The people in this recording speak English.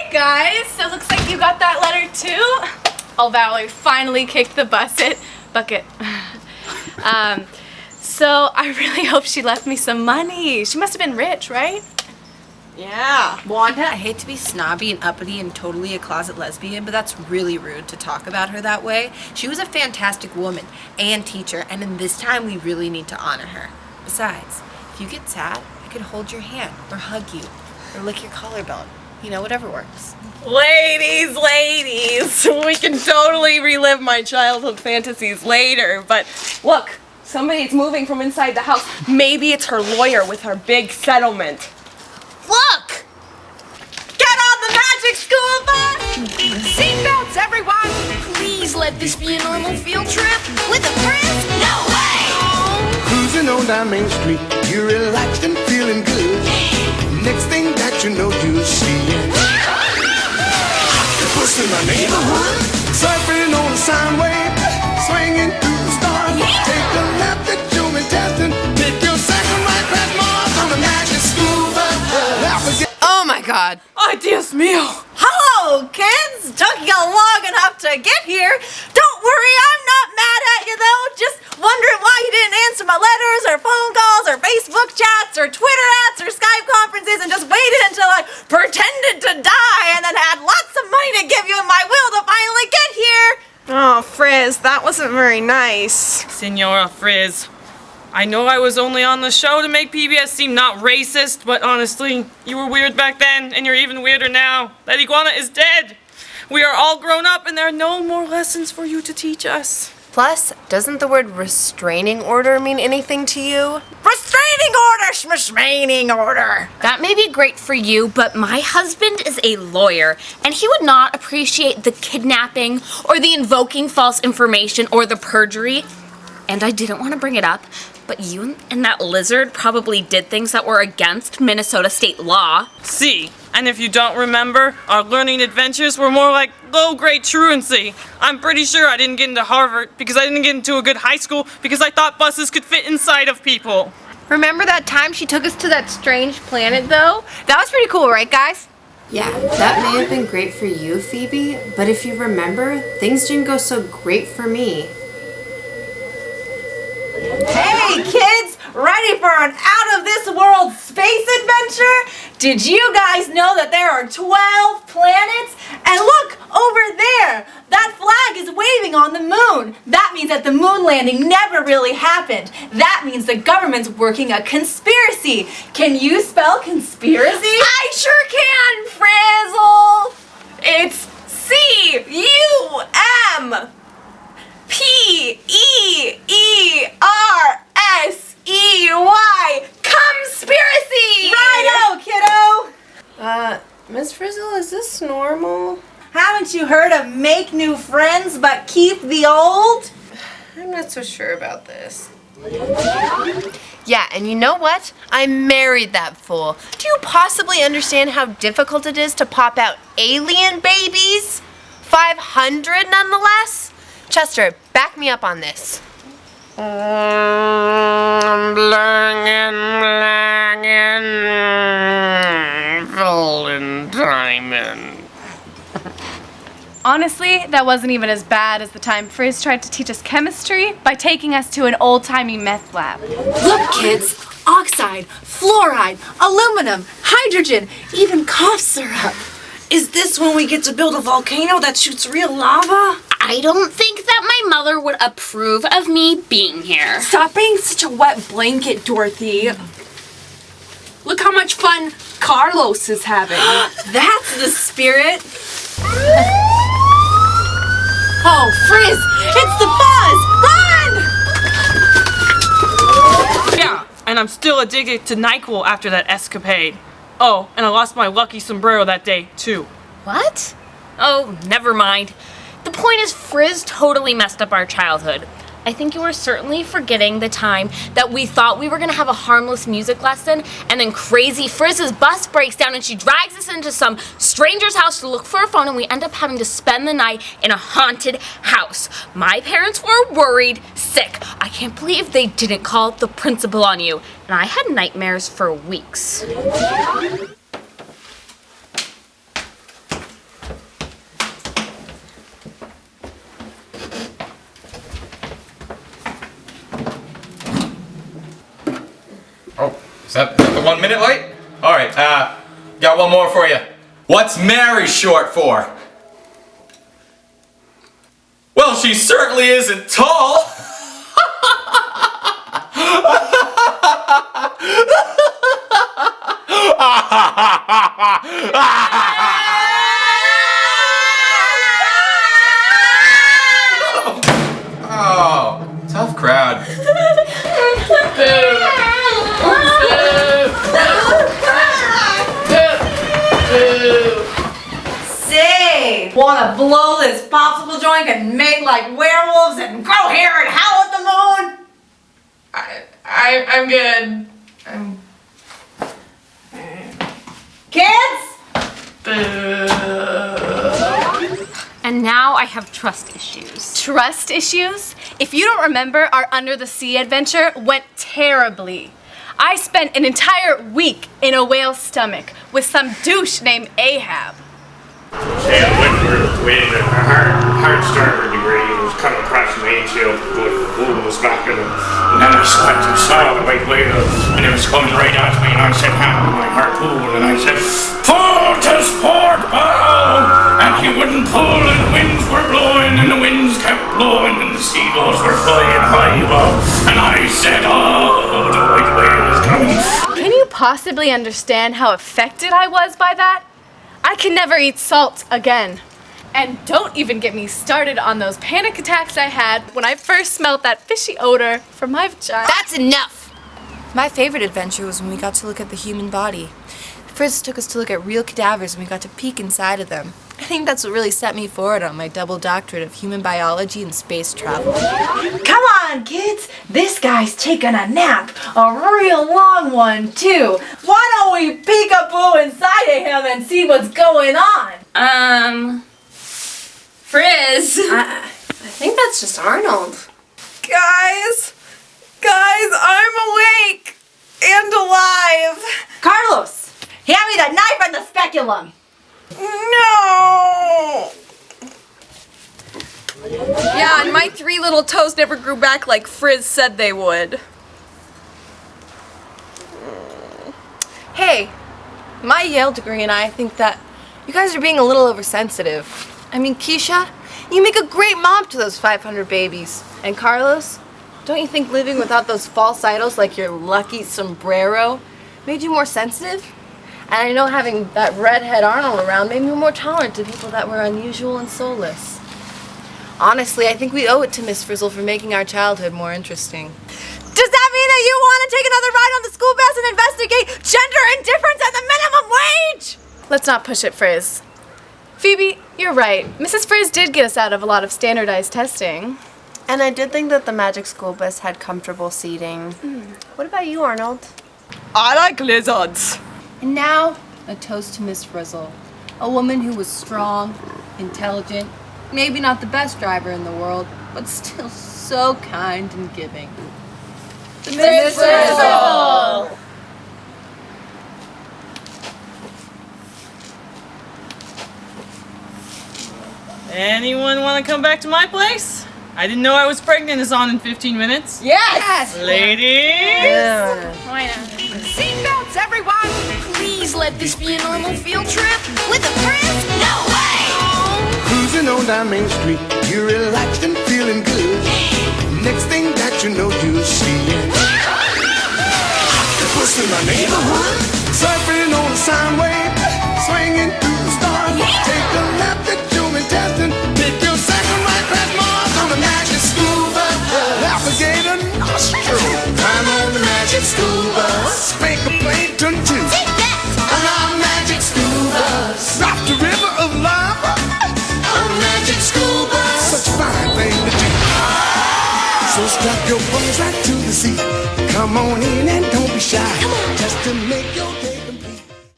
Hey guys, so it looks like you got that letter too. Oh, Valerie finally kicked the bucket. So I really hope she left me some money. She must have been rich, right? Yeah. Wanda, I hate to be snobby and uppity and totally a closet lesbian, but that's really rude to talk about her that way. She was a fantastic woman and teacher, and in this time we really need to honor her. Besides, if you get sad, I could hold your hand or hug you or lick your collarbone. You know, whatever works. Ladies, we can totally relive my childhood fantasies later, but look, somebody's moving from inside the house. Maybe it's her lawyer with her big settlement. Look! Get on the magic school bus! Seatbelts, everyone! Please let this be a normal field trip. With a friend? No way! Cruising on down Main Street, you're relaxed and feeling good. Next thing that you know, you'll see it. Octopus in the neighborhood, surfing on a sine wave, swinging through the stars. Take a left at Jewel Destin, pick your second right past Mars on the magic school bus. Oh my God. Ay, Dios mío! Hello, kids! Took you long enough to get here. Don't worry, I'm not mad at you, though. Just wondering why you didn't answer my letters or phone calls or Facebook chats or Twitter ads or Skype conferences and just waited until I pretended to die and then had lots of money to give you in my will to finally get here. Oh, Frizz, that wasn't very nice. Senora Frizz, I know I was only on the show to make PBS seem not racist, but honestly, you were weird back then, and you're even weirder now. That iguana is dead. We are all grown up, and there are no more lessons for you to teach us. Plus, doesn't the word restraining order mean anything to you? Restraining order, schmashmaining order. That may be great for you, but my husband is a lawyer, and he would not appreciate the kidnapping or the invoking false information or the perjury. And I didn't want to bring it up, but you and that lizard probably did things that were against Minnesota state law. See, and if you don't remember, our learning adventures were more like low-grade truancy. I'm pretty sure I didn't get into Harvard because I didn't get into a good high school because I thought buses could fit inside of people. Remember that time she took us to that strange planet, though? That was pretty cool, right, guys? Yeah, that may have been great for you, Phoebe, but if you remember, things didn't go so great for me. Hey, kids! Ready for an out-of-this-world space adventure? Did you guys know that there are 12 planets? And look, over there! That flag is waving on the moon. That means that the moon landing never really happened. That means the government's working a conspiracy. Can you spell conspiracy? I sure can, Frizzle! It's C-U-M-P-E-E-R-S-E-Y. Conspiracy! Righto, kiddo! Miss Frizzle, is this normal? Haven't you heard of make new friends but keep the old? I'm not so sure about this. Yeah, and you know what? I married that fool. Do you possibly understand how difficult it is to pop out alien babies? 500 nonetheless? Chester, back me up on this. Golden diamond. Honestly, that wasn't even as bad as the time Frizz tried to teach us chemistry by taking us to an old-timey meth lab. Look, kids, oxide, fluoride, aluminum, hydrogen, even cough syrup. Is this when we get to build a volcano that shoots real lava? I don't think that my mother would approve of me being here. Stop being such a wet blanket, Dorothy. Look how much fun Carlos is having. That's the spirit. Oh, Frizz, it's the buzz! Run! Yeah, and I'm still addicted to NyQuil after that escapade. Oh, and I lost my lucky sombrero that day, too. What? Oh, never mind. The point is, Frizz totally messed up our childhood. I think you are certainly forgetting the time that we thought we were going to have a harmless music lesson, and then crazy Frizz's bus breaks down and she drags us into some stranger's house to look for a phone, and we end up having to spend the night in a haunted house. My parents were worried sick. I can't believe they didn't call the principal on you, and I had nightmares for weeks. Is that the 1 minute light? All right, got one more for you. What's Mary short for? Well, she certainly isn't tall. Oh, tough crowd. Say, wanna blow this popsicle joint and make like werewolves and grow hair and howl at the moon? I'm good. Kids? And now I have trust issues. Trust issues? If you don't remember, our Under the Sea adventure went terribly. I spent an entire week in a whale's stomach with some douche named Ahab. Hey, I went with a hard starter degree. It was cut across the windshield with the boom was back in it. And then I saw the white whale and it was coming right at me and I said, hand me my harpoon and I said, pull to sport bow! And he wouldn't pull and the winds were blowing and the winds kept blowing and the seagulls were flying high above. And I said, oh, the white whale is coming. Can you possibly understand how affected I was by that? I can never eat salt again. And don't even get me started on those panic attacks I had when I first smelled that fishy odor from my vagina. That's enough! My favorite adventure was when we got to look at the human body. Frizz took us to look at real cadavers and we got to peek inside of them. I think that's what really set me forward on my double doctorate of human biology and space travel. Come on, kids! This guy's taking a nap. A real long one, too. Why don't we peek-a-boo inside of him and see what's going on? Frizz. I think that's just Arnold. Guys, I'm awake and alive. Carlos, hand me the knife and the speculum. No. Yeah, and my 3 little toes never grew back like Frizz said they would. Hey, my Yale degree and I think that you guys are being a little oversensitive. I mean, Keisha, you make a great mom to those 500 babies. And Carlos, don't you think living without those false idols like your lucky sombrero made you more sensitive? And I know having that redhead Arnold around made me more tolerant to people that were unusual and soulless. Honestly, I think we owe it to Miss Frizzle for making our childhood more interesting. Does that mean that you want to take another ride on the school bus and investigate gender indifference at the minimum wage? Let's not push it, Frizz. Phoebe, you're right. Mrs. Frizz did get us out of a lot of standardized testing. And I did think that the magic school bus had comfortable seating. What about you, Arnold? I like lizards. And now, a toast to Miss Frizzle. A woman who was strong, intelligent, maybe not the best driver in the world, but still so kind and giving. Miss Frizzle! Anyone want to come back to my place? I didn't know I was pregnant is on in 15 minutes. Yes! Ladies! Why not? Seatbelts, everyone! Please let this be a normal field trip. With a Frizz? No way! Cruising on down Main Street, you're relaxed and feeling good. Next thing that you know, you'll see octopus in my neighborhood, surfing on a sine wave, swinging through the stars. Take a left at Julie Destin, pick your second right past Mars on the magic school bus. Alligator nostril, climb on the magic school bus. Spank a plankton too. Take that! On our magic school bus, drop the river of lava on the magic school bus. Such a fine thing to do. So strap your bones right to the seat. Come on in and don't be shy. Just to make